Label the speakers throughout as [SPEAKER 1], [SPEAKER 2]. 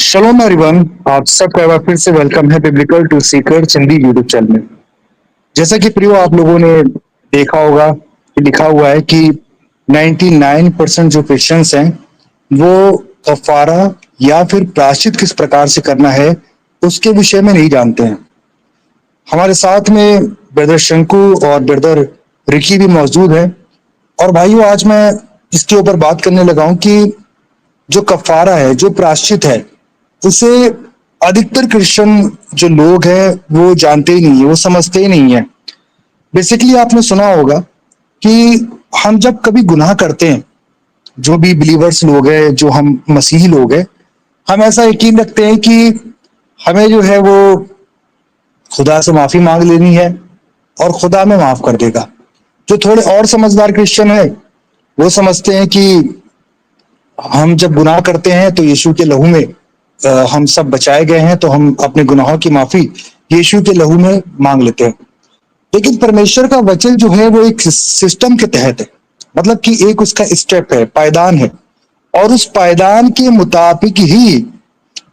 [SPEAKER 1] शलोम everyone, आप सबका एक बार फिर से वेलकम है biblical to seeker Hindi YouTube channel में। जैसा कि प्रियो आप लोगों ने देखा होगा कि लिखा हुआ है कि 99% जो क्रिश्चियंस हैं वो कफारा या फिर प्रायश्चित किस प्रकार से करना है उसके विषय में नहीं जानते हैं। हमारे साथ में ब्रदर शंकु और ब्रदर रिकी भी मौजूद है। और भाइयों, आज मैं इसके ऊपर बात करने लगा हूं कि जो कफारा है, जो प्रायश्चित है, उसे अधिकतर क्रिश्चियन जो लोग हैं वो जानते ही नहीं है, वो समझते ही नहीं है। बेसिकली आपने सुना होगा कि हम जब कभी गुनाह करते हैं, जो भी बिलीवर्स लोग हैं, जो हम मसीही लोग हैं, हम ऐसा यकीन रखते हैं कि हमें जो है वो खुदा से माफी मांग लेनी है और खुदा में माफ कर देगा। जो थोड़े और समझदार क्रिश्चियन है वो समझते हैं कि हम जब गुनाह करते हैं तो यीशु के लहू में हम सब बचाए गए हैं, तो हम अपने गुनाहों की माफी यीशु के लहू में मांग लेते हैं। लेकिन परमेश्वर का वचन जो है वो एक सिस्टम के तहत है, मतलब कि एक उसका स्टेप है, पायदान है, और उस पायदान के मुताबिक ही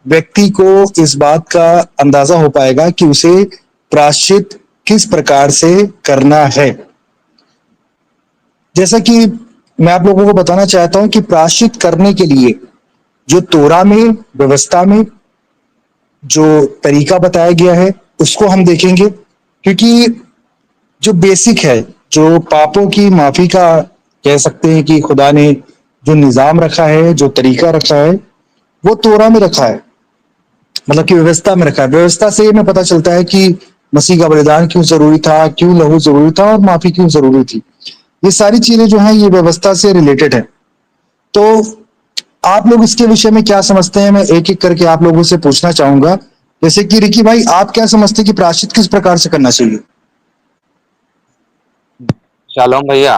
[SPEAKER 1] व्यक्ति को इस बात का अंदाजा हो पाएगा कि उसे प्रायश्चित किस प्रकार से करना है। जैसा कि मैं आप लोगों को बताना चाहता हूं कि प्रायश्चित करने के लिए जो तोरा में, व्यवस्था में जो तरीका बताया गया है उसको हम देखेंगे, क्योंकि जो बेसिक है, जो पापों की माफी का कह सकते हैं कि खुदा ने जो निजाम रखा है, जो तरीका रखा है, वो तोरा में रखा है, मतलब कि व्यवस्था में रखा है। व्यवस्था से हमें पता चलता है कि मसीह का बलिदान क्यों जरूरी था, क्यों लहू जरूरी था और माफी क्यों जरूरी थी। ये सारी चीजें जो हैं ये व्यवस्था से रिलेटेड है। तो आप लोग इसके विषय में क्या समझते हैं, मैं एक एक करके आप लोगों से पूछना चाहूंगा। जैसे कि रिकी भाई, आप क्या समझते हैं कि प्रायश्चित किस प्रकार से करना चाहिए?
[SPEAKER 2] शालोम भैया।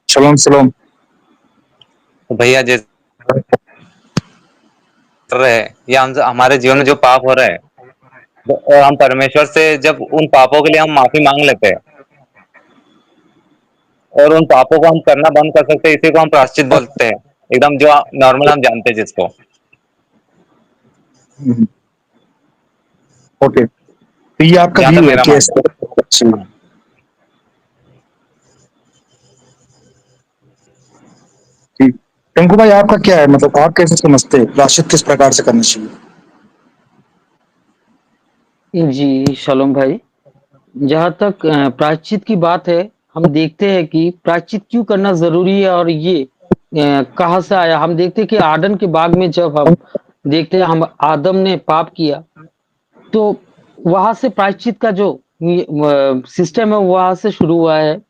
[SPEAKER 1] Salom Salom.
[SPEAKER 2] तो भैया जैसे कर रहे हैं या हम हमारे जीवन में जो पाप हो रहे हैं, और हम परमेश्वर से जब उन पापों के लिए हम माफी मांग लेते हैं और उन पापों को हम करना बंद कर सकते हैं, इसी को हम प्रायश्चित बोलते हैं, एकदम जो नॉर्मल हम जानते हैं जिसको।
[SPEAKER 1] ओके, तो ये आपका
[SPEAKER 2] जहां तक
[SPEAKER 1] व्यू है
[SPEAKER 2] मेरा
[SPEAKER 1] कि
[SPEAKER 2] मानना
[SPEAKER 1] ऐसा चाहिए।
[SPEAKER 2] है।
[SPEAKER 1] ठीक। टंकू भाई, आपका क्या है, मतलब आप कैसे समझते हैं प्रायश्चित किस प्रकार से करना चाहिए?
[SPEAKER 3] जी, शालोम भाई। जहाँ तक प्रायश्चित की बात है, हम देखते हैं कि प्रायश्चित क्यों करना ज़रूरी है और ये कहाँ से आया। हम देखते हैं कि आदम के बाग में जब हम देखते हैं, हम आदम ने पाप किया, तो वहाँ से प्रायश्चित का जो सिस्टम है वहाँ से शुरू हुआ है।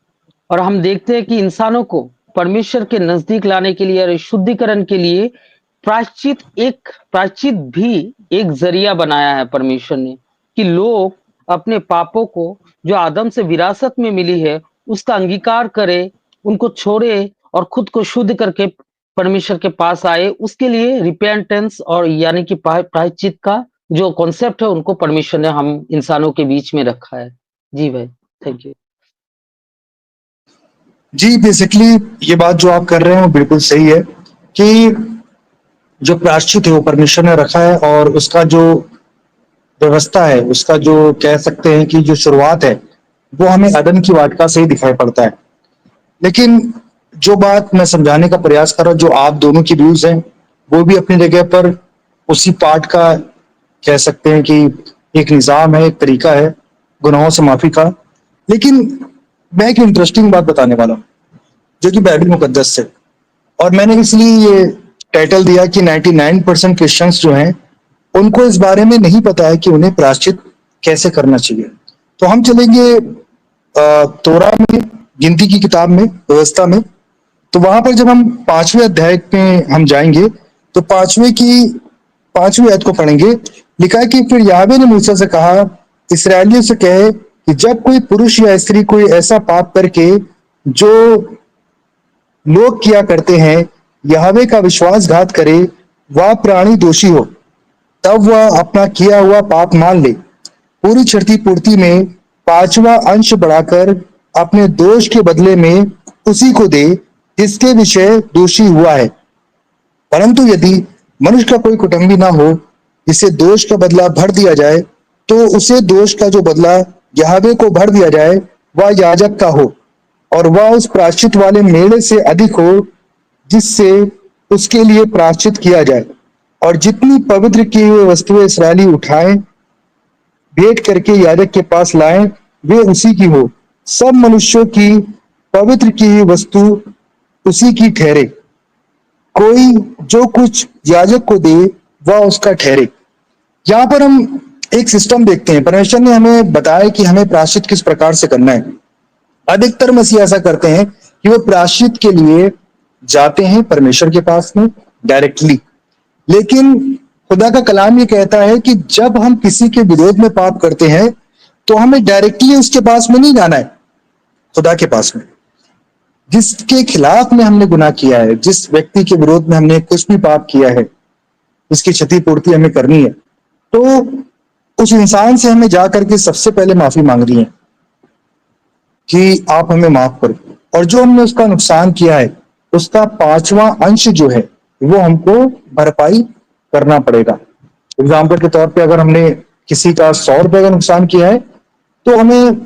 [SPEAKER 3] और हम देखते हैं कि इंसानों को परमेश्वर के नज़दीक लाने के लिए और शुद्धिकरण के लिए प्रायश्चित भी एक ज़रिया बनाया है परमेश्वर ने, कि लोग अपने पापों को जो आदम से विरासत में मिली है उसका अंगीकार करें, उनको छोड़े और खुद को शुद्ध करके परमेश्वर के पास आए। उसके लिए रिपेंटेंस और यानी कि प्रायश्चित का जो कॉन्सेप्ट है उनको परमेश्वर ने हम इंसानों के बीच में रखा है। जी भाई, थैंक यू।
[SPEAKER 1] जी, बेसिकली ये बात जो आप कर रहे हैं वो बिल्कुल सही है कि जो प्रायश्चित है वो परमेश्वर ने रखा है, और उसका जो व्यवस्था है, उसका जो कह सकते हैं कि जो शुरुआत है, वो हमें अदन की वाटिका से ही दिखाई पड़ता है। लेकिन जो बात मैं समझाने का प्रयास कर रहा हूँ, जो आप दोनों की व्यूज हैं वो भी अपनी जगह पर उसी पार्ट का कह सकते हैं कि एक निज़ाम है, एक तरीका है गुनाहों से माफी का। लेकिन मैं एक इंटरेस्टिंग बात बताने वाला हूँ जो कि बाइबल मुकद्दस से, और मैंने इसलिए ये टाइटल दिया कि 99% क्रिश्चियंस जो हैं उनको इस बारे में नहीं पता है कि उन्हें प्रायश्चित कैसे करना चाहिए। तो हम चलेंगे तोरा में, गिनती की किताब में, व्यवस्था में। तो वहां पर जब हम 5वें अध्याय में हम जाएंगे तो पांचवी आयत को पढ़ेंगे। लिखा है कि फिर याहवे ने मूसा से कहा, इसराइलियों से कहे कि जब कोई पुरुष या स्त्री कोई ऐसा पाप करके जो लोग किया करते हैं याहवे का विश्वासघात करे, वह प्राणी दोषी हो, तब वह अपना किया हुआ पाप मान ले, पूरी क्षतिपूर्ति में 5वां अंश बढ़ाकर अपने दोष के बदले में उसी को दे जिसके विषय दोषी हुआ है। परंतु यदि मनुष्य का कोई कुटुंबी ना हो, जिसे दोष का बदला भर दिया जाए, तो उसे दोष का जो बदला यहोवा को भर दिया जाए वह याजक का हो, और वह उस प्रायश्चित वाले मेढ़े से अधिक हो जिससे उसके लिए प्रायश्चित किया जाए। और जितनी पवित्र की हुई वस्तुएं इस्राएली उठाएं भेंट करके याजक के पास लाएं, वे उसी की हो। सब मनुष्यों की पवित्र की हुई वस्तु उसी की ठहरे। कोई जो कुछ याजक को दे वह उसका ठहरे। यहाँ पर हम एक सिस्टम देखते हैं। परमेश्वर ने हमें बताया कि हमें प्रायश्चित किस प्रकार से करना है। अधिकतर मसीह ऐसा करते हैं कि वो प्रायश्चित के लिए जाते हैं परमेश्वर के पास में डायरेक्टली, लेकिन खुदा का कलाम ये कहता है कि जब हम किसी के विरोध में पाप करते हैं तो हमें डायरेक्टली उसके पास में नहीं जाना है, खुदा के पास में। जिसके खिलाफ में हमने गुनाह किया है, जिस व्यक्ति के विरोध में हमने कुछ भी पाप किया है, इसकी क्षतिपूर्ति हमें करनी है, तो उस इंसान से हमें जाकर के सबसे पहले माफी मांगनी है कि आप हमें माफ करो, और जो हमने उसका नुकसान किया है उसका 5वां अंश जो है वो हमको भरपाई करना पड़ेगा। एग्जाम्पल के तौर पे अगर हमने किसी का 100 रुपए का नुकसान किया है तो हमें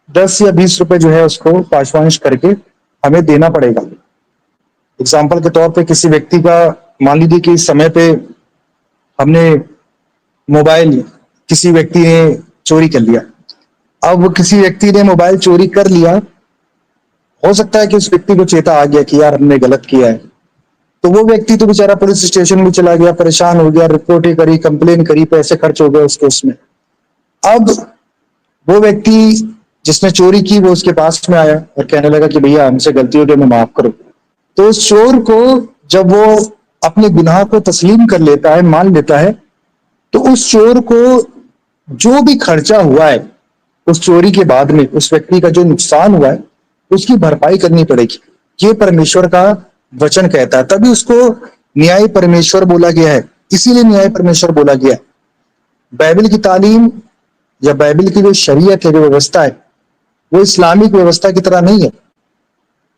[SPEAKER 1] 10 या 20 रुपए जो है उसको 5वां अंश करके हमें देना पड़ेगा। एग्जाम्पल के तौर पे किसी व्यक्ति का, मान लीजिए कि इस समय पे हमने मोबाइल किसी व्यक्ति ने चोरी कर लिया। अब किसी व्यक्ति ने मोबाइल चोरी कर लिया, हो सकता है कि उस व्यक्ति को चेता आ गया कि यार हमने गलत किया है, तो वो व्यक्ति तो बेचारा पुलिस स्टेशन में चला गया, परेशान हो गया, रिपोर्टें करी, कंप्लेन करी, पैसे खर्च हो गए उसके उसमें। अब वो व्यक्ति जिसने चोरी की वो उसके पास में आया और कहने लगा कि भैया हमसे गलती हो गई, हमें माफ करो। तो उस चोर को जब वो अपने गुनाह को तस्लीम कर लेता है, मान लेता है, तो उस चोर को जो भी खर्चा हुआ है उस चोरी के बाद में, उस व्यक्ति का जो नुकसान हुआ है उसकी भरपाई करनी पड़ेगी। ये परमेश्वर का वचन कहता है, तभी उसको न्याय परमेश्वर बोला गया है। इसीलिए न्याय परमेश्वर बोला गया है। बाइबल की तालीम या बाइबल की जो शरीयत है, जो व्यवस्था है, वो इस्लामिक व्यवस्था की तरह नहीं है।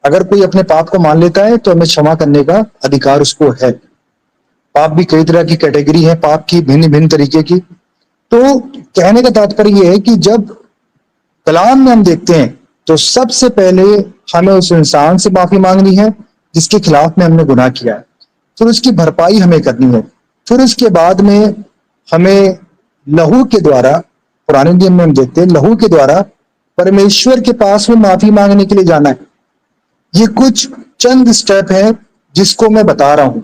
[SPEAKER 1] अगर कोई अपने पाप को मान लेता है तो हमें क्षमा करने का अधिकार उसको है। पाप भी कई तरह की कैटेगरी है, पाप की भिन्न भिन्न तरीके की। तो कहने का तात्पर्य यह है कि जब कलाम में हम देखते हैं तो सबसे पहले हमें उस इंसान से माफी मांगनी है जिसके खिलाफ में हमने गुनाह किया है, फिर उसकी भरपाई हमें करनी है, फिर उसके बाद में हमें लहू के द्वारा, पुराने नियम में हम देखते हैं लहू के द्वारा परमेश्वर के पास में माफी मांगने के लिए जाना है। ये कुछ चंद स्टेप है जिसको मैं बता रहा हूं।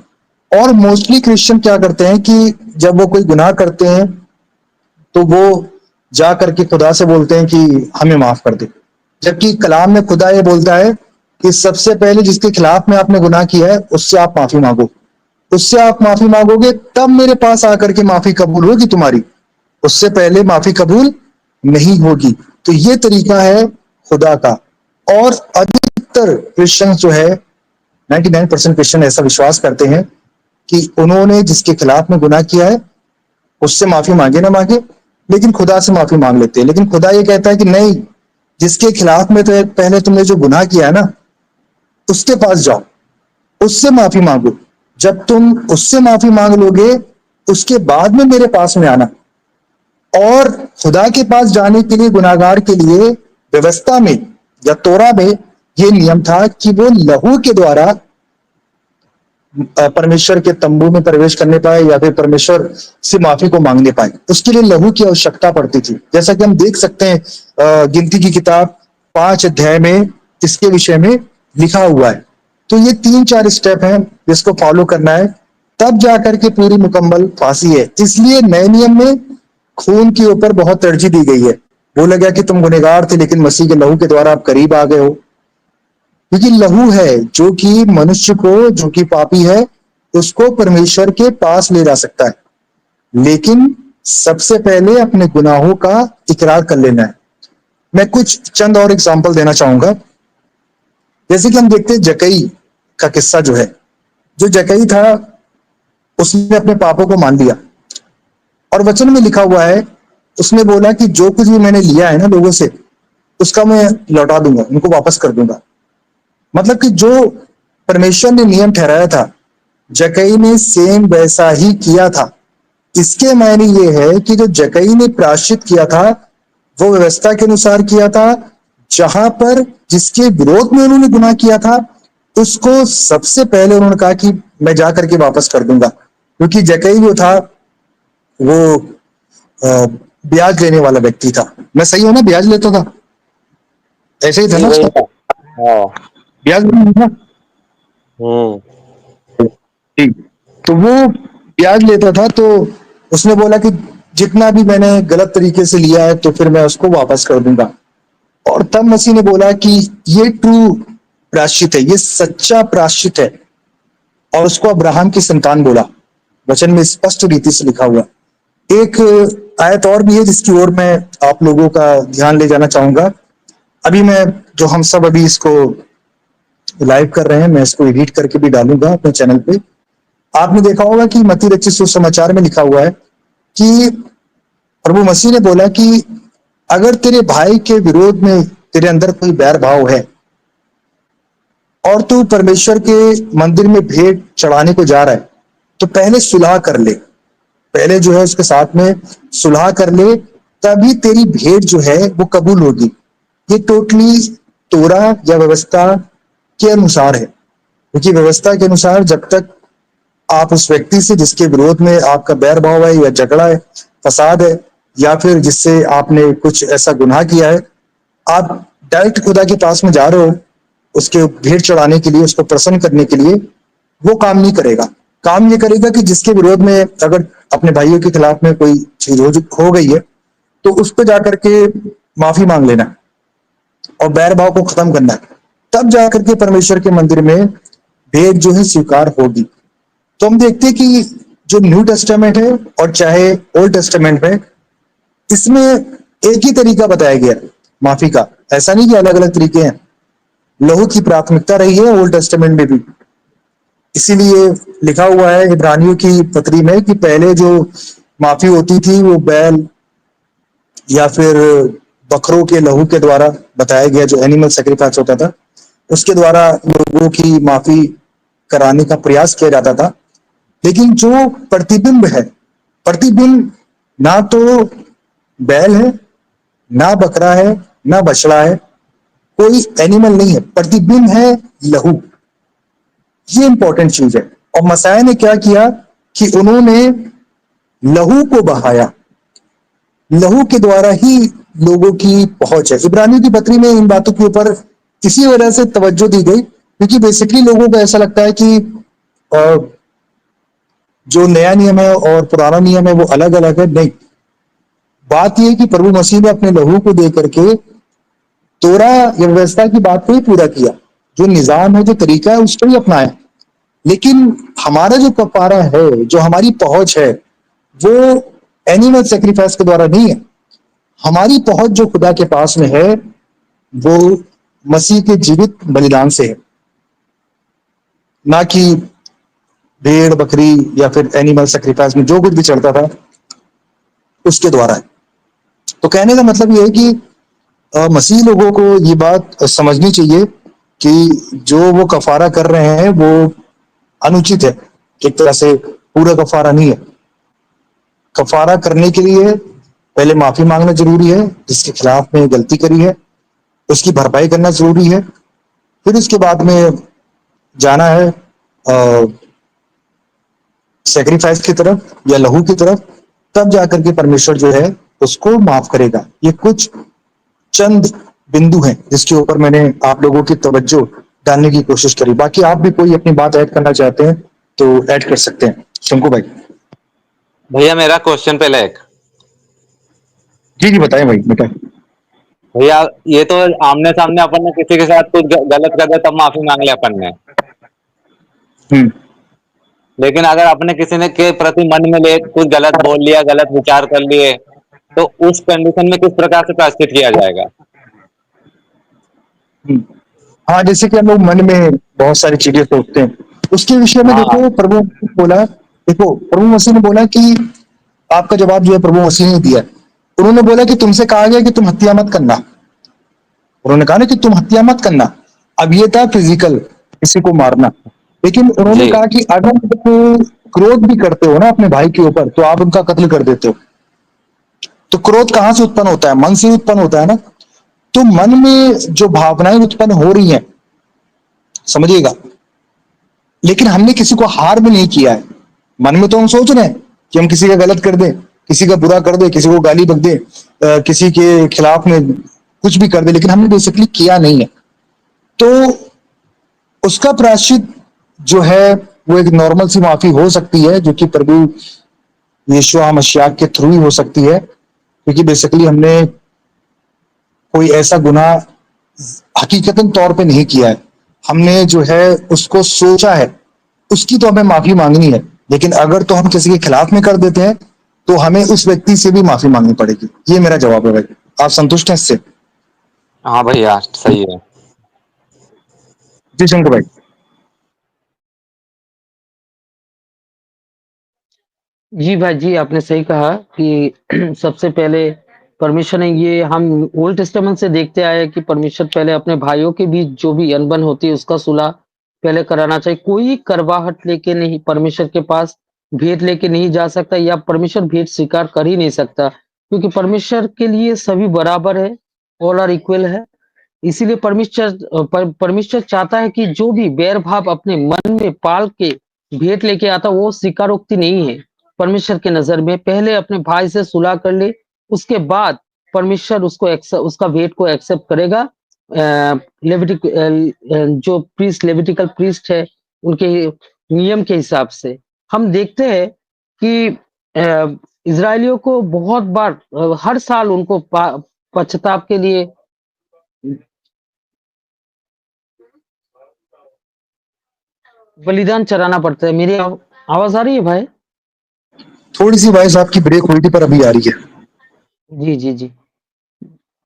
[SPEAKER 1] और मोस्टली क्रिश्चियन क्या करते हैं कि जब वो कोई गुनाह करते हैं तो वो जा करके खुदा से बोलते हैं कि हमें माफ कर दे, जबकि कलाम में खुदा ये बोलता है कि सबसे पहले जिसके खिलाफ में आपने गुनाह किया है उससे आप माफी मांगो। उससे आप माफी मांगोगे तब मेरे पास आकर के माफी कबूल होगी तुम्हारी, उससे पहले माफी कबूल नहीं होगी। तो ये तरीका है खुदा का। और अधिकतर क्रिश्चियन जो है, 99% क्रिश्चियन ऐसा विश्वास करते हैं कि उन्होंने जिसके खिलाफ में गुनाह किया है उससे माफी मांगे ना मांगे, लेकिन खुदा से माफी मांग लेते हैं। लेकिन खुदा ये कहता है कि नहीं, जिसके खिलाफ में तो पहले तुमने जो गुनाह किया है ना उसके पास जाओ, उससे माफी मांगो। जब तुम उससे माफी मांग लोगे उसके बाद में मेरे पास में आना। और खुदा के पास जाने के लिए गुनाहगार के लिए व्यवस्था में या तोरा में ये नियम था कि वो लहू के द्वारा परमेश्वर के तंबू में प्रवेश करने पाए या फिर परमेश्वर से माफी को मांगने पाए। उसके लिए लहू की आवश्यकता पड़ती थी। जैसा कि हम देख सकते हैं गिनती की किताब 5 अध्याय में इसके विषय में लिखा हुआ है। तो ये 3-4 स्टेप हैं जिसको फॉलो करना है, तब जाकर के पूरी मुकम्मल फांसी है। इसलिए नए नियम में खून के ऊपर बहुत तरजीह दी गई है। बोला गया कि तुम गुनहगार थे लेकिन मसीह के लहू के द्वारा आप करीब आ गए हो, क्योंकि लहू है जो कि मनुष्य को, जो कि पापी है, उसको परमेश्वर के पास ले जा सकता है। लेकिन सबसे पहले अपने गुनाहों का इकरार कर लेना है। मैं कुछ चंद और एग्जांपल देना चाहूंगा। जैसे कि हम देखते हैं जकई का किस्सा जो है, जो जकई था उसने अपने पापों को मान लिया और वचन में लिखा हुआ है, उसने बोला कि जो कुछ भी मैंने लिया है ना लोगों से उसका मैं लौटा दूंगा, उनको वापस कर दूंगा। मतलब कि जो परमेश्वर ने नियम ठहराया था जकई ने सेम वैसा ही किया था। इसके मायने ये है कि जो जकई ने प्रायश्चित किया था वो व्यवस्था के अनुसार किया था, जहां पर जिसके विरोध में उन्होंने गुनाह किया था उसको सबसे पहले उन्होंने कहा कि मैं जा करके वापस कर दूंगा, क्योंकि जकई जो था वो अ, ब्याज लेने वाला व्यक्ति था। मैं सही हूं ना? ब्याज लेता था, ऐसे ही था
[SPEAKER 2] जी
[SPEAKER 1] ना
[SPEAKER 2] वही
[SPEAKER 1] उसका?
[SPEAKER 2] था। हाँ।
[SPEAKER 1] ब्याज नहीं था?
[SPEAKER 2] हम्म।
[SPEAKER 1] ठीक। तो वो ब्याज लेता था, तो उसने बोला कि जितना भी मैंने गलत तरीके से लिया है तो फिर मैं उसको वापस कर दूंगा। और तब मसीह ने बोला कि ये ट्रू प्रायश्चित है, ये सच्चा प्रायश्चित है। और उसको अब्राहम की संतान बोला। वचन में स्पष्ट रीति से लिखा हुआ। एक आयत और भी है जिसकी ओर मैं आप लोगों का ध्यान ले जाना चाहूंगा। अभी मैं जो हम सब अभी इसको लाइव कर रहे हैं, मैं इसको एडिट करके भी डालूंगा अपने चैनल पे। आपने देखा होगा कि मत्ती रचित सुसमाचार में लिखा हुआ है कि प्रभु मसीह ने बोला कि अगर तेरे भाई के विरोध में तेरे अंदर कोई बैर भाव है और तू परमेश्वर के मंदिर में भेंट चढ़ाने को जा रहा है, तो पहले सुलह कर ले। पहले जो है उसके साथ में सुलह कर ले, तभी तेरी भेंट जो है वो कबूल होगी। ये टोटली तोरा या व्यवस्था के अनुसार है, क्योंकि व्यवस्था के अनुसार जब तक आप उस व्यक्ति से जिसके विरोध में आपका बैर भाव है या झगड़ा है, फसाद है, या फिर जिससे आपने कुछ ऐसा गुनाह किया है, आप डायरेक्ट खुदा के पास में जा रहे हो उसके भेंट चढ़ाने के लिए, उसको प्रसन्न करने के लिए, वो काम नहीं करेगा। काम ये करेगा कि जिसके विरोध में अगर अपने भाइयों के खिलाफ में कोई चीज हो गई है तो उस पर जाकर के माफी मांग लेना और बैर भाव को खत्म करना है। तब जाकर के परमेश्वर के मंदिर में भेंट जो है स्वीकार होगी। तो हम देखते हैं कि जो न्यू टेस्टामेंट है और चाहे ओल्ड टेस्टामेंट में, इसमें एक ही तरीका बताया गया माफी का। ऐसा नहीं कि अलग अलग तरीके हैं। लहू की प्राथमिकता रही है ओल्ड टेस्टामेंट में भी। इसीलिए लिखा हुआ है इब्रानियों की पत्री में कि पहले जो माफी होती थी वो बैल या फिर बकरों के लहू के द्वारा बताया गया, जो एनिमल सेक्रीफाइस होता था उसके द्वारा लोगों की माफी कराने का प्रयास किया जाता था। लेकिन जो प्रतिबिंब है, प्रतिबिंब ना तो बैल है, ना बकरा है, ना बछड़ा है, कोई एनिमल नहीं है, प्रतिबिंब है लहू। ये इंपॉर्टेंट चीज है। और मसाया ने क्या किया कि उन्होंने लहू को बहाया। लहू के द्वारा ही लोगों की पहुंच है। इब्रानियों की पत्री में इन बातों के ऊपर किसी वजह से तवज्जो दी गई, क्योंकि बेसिकली लोगों को ऐसा लगता है कि जो नया नियम है और पुराना नियम है वो अलग अलग है। नहीं, बात यह है कि प्रभु मसीह ने अपने लहू को दे करके तोरा या व्यवस्था की बात को ही पूरा किया। जो निजाम है, जो तरीका है, उसको ही अपनाया। लेकिन हमारा जो कफारा है, जो हमारी पहुंच है, वो एनिमल सेक्रीफाइस के द्वारा नहीं है। हमारी पहुंच जो खुदा के पास में है वो मसीह के जीवित बलिदान से है, ना कि भेड़ बकरी या फिर एनिमल सेक्रीफाइस में जो कुछ भी चढ़ता था उसके द्वारा है। तो कहने का मतलब ये है कि मसीह लोगों को ये बात समझनी चाहिए कि जो वो कफारा कर रहे हैं वो अनुचित है। एक तरह से पूरा कफारा नहीं है। कफारा करने के लिए पहले माफी मांगना जरूरी है, जिसके खिलाफ में गलती करी है उसकी भरपाई करना जरूरी है। फिर उसके बाद में जाना है सेक्रीफाइस की तरफ या लहू की तरफ। तब जाकर के परमेश्वर जो है उसको माफ करेगा। ये कुछ चंद बिंदु हैं जिसके ऊपर मैंने आप लोगों की तवज्जो डालने की कोशिश करी। बाकी आप भी कोई अपनी बात ऐड करना चाहते हैं तो ऐड कर सकते हैं। शंकु भाई।
[SPEAKER 2] भैया मेरा क्वेश्चन पहले एक।
[SPEAKER 1] जी जी बताएं भाई, बताएं।
[SPEAKER 2] भैया ये तो आमने सामने अपन ने किसी के साथ कुछ गलत कर दिया तब माफी मांग ली अपन ने।
[SPEAKER 1] हम्म।
[SPEAKER 2] लेकिन अगर अपने किसी ने के प्रति मन में ले कुछ गलत बोल लिया, गलत विचार कर लिए, तो उस कंडीशन में किस प्रकार से प्रायश्चित किया जाएगा?
[SPEAKER 1] हाँ, जैसे कि हम लोग मन में बहुत सारी चीजें सोचते हैं, उसके विषय में
[SPEAKER 2] हाँ।
[SPEAKER 1] देखो प्रभु मसीह ने बोला। देखो प्रभु मसीह ने बोला कि आपका जवाब जो है प्रभु मसीह ने दिया। उन्होंने बोला कि तुमसे कहा गया कि तुम हत्या मत करना। उन्होंने कहा ना कि तुम हत्या मत करना। अब ये था फिजिकल, किसी को मारना। लेकिन उन्होंने
[SPEAKER 2] जी
[SPEAKER 1] कहा कि अगर आप क्रोध भी करते हो ना अपने भाई के ऊपर तो आप उनका कत्ल कर देते हो। तो क्रोध कहां से उत्पन्न होता है? मन से ही उत्पन्न होता है ना। तो मन में जो भावनाएं उत्पन्न हो रही हैं, समझिएगा, लेकिन हमने किसी को हार भी नहीं किया है। मन में तो हम सोच रहे हैं कि हम किसी का गलत कर दें, किसी का बुरा कर दें, किसी को गाली बक दें, किसी के खिलाफ में कुछ भी कर दे, लेकिन हमने बेसिकली किया नहीं है। तो उसका प्रायश्चित जो है वो एक नॉर्मल सी माफी हो सकती है, जो कि प्रभु यीशु मसीह के थ्रू ही हो सकती है, क्योंकि बेसिकली हमने कोई ऐसा गुनाह हकीकतन तौर पे नहीं किया है। हमने जो है उसको सोचा है, उसकी तो हमें माफी मांगनी है। लेकिन अगर तो हम किसी के खिलाफ में कर देते हैं तो हमें उस व्यक्ति से भी माफी मांगनी पड़ेगी। ये मेरा जवाब है भाई। आप संतुष्ट हैं इससे?
[SPEAKER 2] हाँ भैया, सही है।
[SPEAKER 1] जी शंकर भाई।
[SPEAKER 3] जी भाई जी, आपने सही कहा कि सबसे पहले परमेश्वर ने ये हम ओल्ड टेस्टामेंट से देखते आए हैं कि परमेश्वर पहले अपने भाइयों के बीच जो भी अनबन होती है उसका सुलह पहले कराना चाहिए। कोई करवाहट लेके नहीं परमेश्वर के पास भेंट लेके नहीं जा सकता, या परमेश्वर भेंट स्वीकार कर ही नहीं सकता, क्योंकि परमेश्वर के लिए सभी बराबर है, ऑल आर इक्वल है। इसीलिए परमेश्वर चाहता है कि जो भी बैर भाव अपने मन में पाल के भेंट लेके आता वो स्वीकारोक्ति नहीं है। परमेश्वर के नजर में पहले अपने भाई से सुलह कर ले, उसके बाद परमेश्वर उसका भेंट को एक्सेप्ट करेगा। जो लेविटिकल प्रीस्ट है उनके नियम के हिसाब से हम देखते हैं कि इजरायलियों को बहुत बार हर साल उनको पश्चाताप के लिए बलिदान चढ़ाना पड़ता है। मेरी आवाज आ रही है भाई?
[SPEAKER 1] थोड़ी सी वॉइस आपकी ब्रेक हुई थी पर अभी आ रही है।
[SPEAKER 3] जी जी जी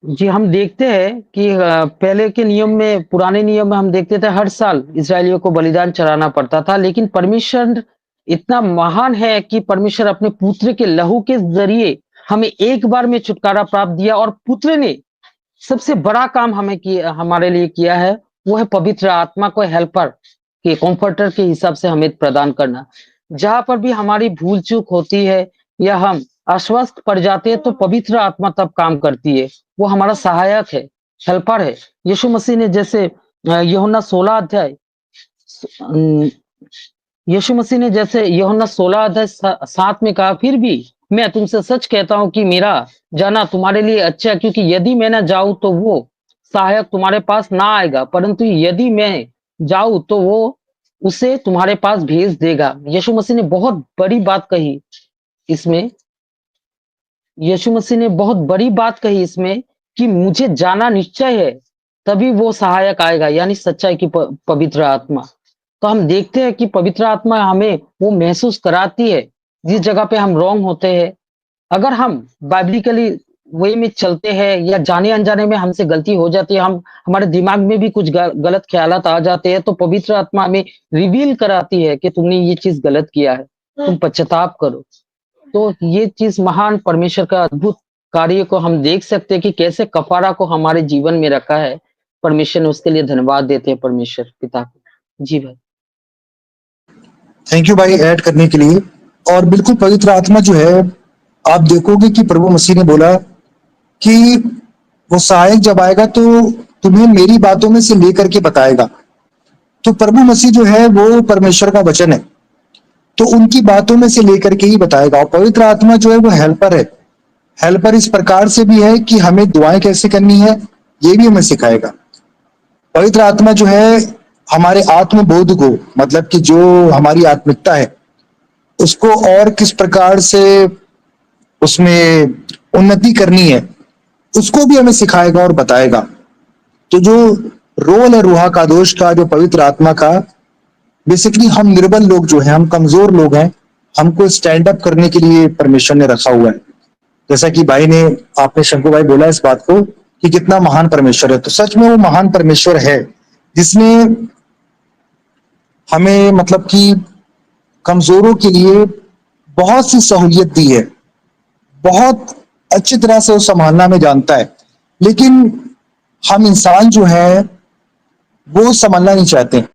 [SPEAKER 3] जी, हम देखते हैं कि पहले के नियम में, पुराने नियम में हम देखते थे हर साल इस्राएलियों को बलिदान चढ़ाना पड़ता था। लेकिन परमेश्वर इतना महान है कि परमेश्वर अपने पुत्र के लहू के जरिए हमें एक बार में छुटकारा प्राप्त दिया, और पुत्र ने सबसे बड़ा काम हमारे लिए किया है, वो है पवित्र आत्मा को हेल्पर के कॉम्फर्टर के हिसाब से हमें प्रदान करना। जहां पर भी हमारी भूल चूक होती है या हम अस्वस्थ पड़ जाते हैं तो पवित्र आत्मा तब काम करती है। वो हमारा सहायक है, हेल्पर है। यीशु मसीह ने जैसे यूहन्ना 16 अध्याय अम, यीशु मसीह ने जैसे यूहन्ना 16 अध्याय 7 में कहा, फिर भी मैं तुमसे सच कहता हूं कि मेरा जाना तुम्हारे लिए अच्छा है, क्योंकि यदि मैं ना जाऊं तो वो सहायक तुम्हारे पास ना आएगा, परंतु यदि मैं जाऊं तो वो उसे तुम्हारे पास भेज देगा। यीशु मसीह ने बहुत बड़ी बात कही इसमें। यीशु मसीह ने बहुत बड़ी बात कही इसमें कि मुझे जाना निश्चय है, तभी वो सहायक आएगा, यानी सच्चाई की पवित्र आत्मा। तो हम देखते हैं कि पवित्र आत्मा हमें वो महसूस कराती है जिस जगह पे हम रॉन्ग होते हैं। अगर हम बाइबलिकली वे में चलते हैं या जाने अनजाने में हमसे गलती हो जाती है, हम हमारे दिमाग में भी कुछ गलत ख्यालात आ जाते हैं, तो पवित्र आत्मा हमें रिवील कराती है कि तुमने ये चीज गलत किया है, तुम पश्चाताप करो। तो ये चीज महान परमेश्वर का अद्भुत कार्य को हम देख सकते हैं कि कैसे कफारा को हमारे जीवन में रखा है परमेश्वर ने। उसके लिए धन्यवाद देते हैं परमेश्वर पिता को। जी भाई।
[SPEAKER 1] थैंक यू भाई ऐड करने के लिए। और बिल्कुल पवित्र आत्मा जो है, आप देखोगे कि प्रभु मसीह ने बोला कि वो सहायक जब आएगा तो तुम्हें मेरी बातों में से लेकर के बताएगा। तो प्रभु मसीह जो है वो परमेश्वर का वचन है, तो उनकी बातों में से लेकर के ही बताएगा। और पवित्र आत्मा जो है वो हेल्पर है। हेल्पर इस प्रकार से भी है कि हमें दुआएं कैसे करनी है ये भी हमें सिखाएगा। पवित्र आत्मा जो है हमारे आत्मबोध को, मतलब कि जो हमारी आत्मिकता है उसको और किस प्रकार से उसमें उन्नति करनी है उसको भी हमें सिखाएगा और बताएगा। तो जो रोल है रूहा का दोष का, जो पवित्र आत्मा का, बेसिकली हम निर्बल लोग जो हैं, हम कमजोर लोग हैं, हमको स्टैंड अप करने के लिए परमेश्वर ने रखा हुआ है। जैसा कि भाई ने, आपने शंकु भाई बोला इस बात को कि कितना महान परमेश्वर है, तो सच में वो महान परमेश्वर है जिसने हमें, मतलब कि कमजोरों के लिए बहुत सी सहूलियत दी है, बहुत अच्छी तरह से वो संभालना में जानता है। लेकिन हम इंसान जो है वो संभालना नहीं चाहते।